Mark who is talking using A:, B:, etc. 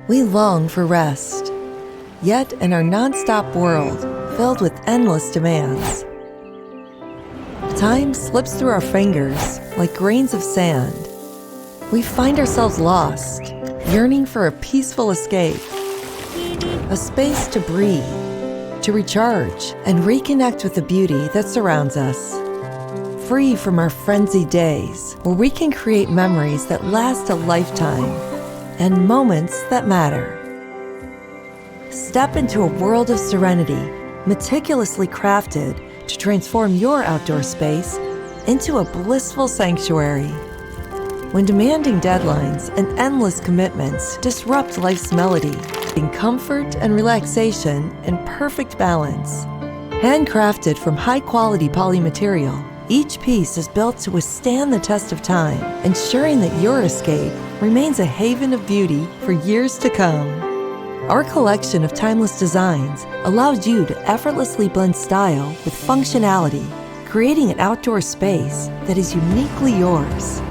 A: We long for rest, yet in our non-stop world filled with endless demands, time slips through our fingers like grains of sand. We find ourselves lost, yearning for a peaceful escape, a space to breathe, to recharge, and reconnect with the beauty that surrounds us. Free from our frenzied days, where we can create memories that last a lifetime and moments that matter. Step into a world of serenity, meticulously crafted to transform your outdoor space into a blissful sanctuary. When demanding deadlines and endless commitments disrupt life's melody, in comfort and relaxation in perfect balance. Handcrafted from high-quality poly material, each piece is built to withstand the test of time, ensuring that your escape remains a haven of beauty for years to come. Our collection of timeless designs allows you to effortlessly blend style with functionality, creating an outdoor space that is uniquely yours.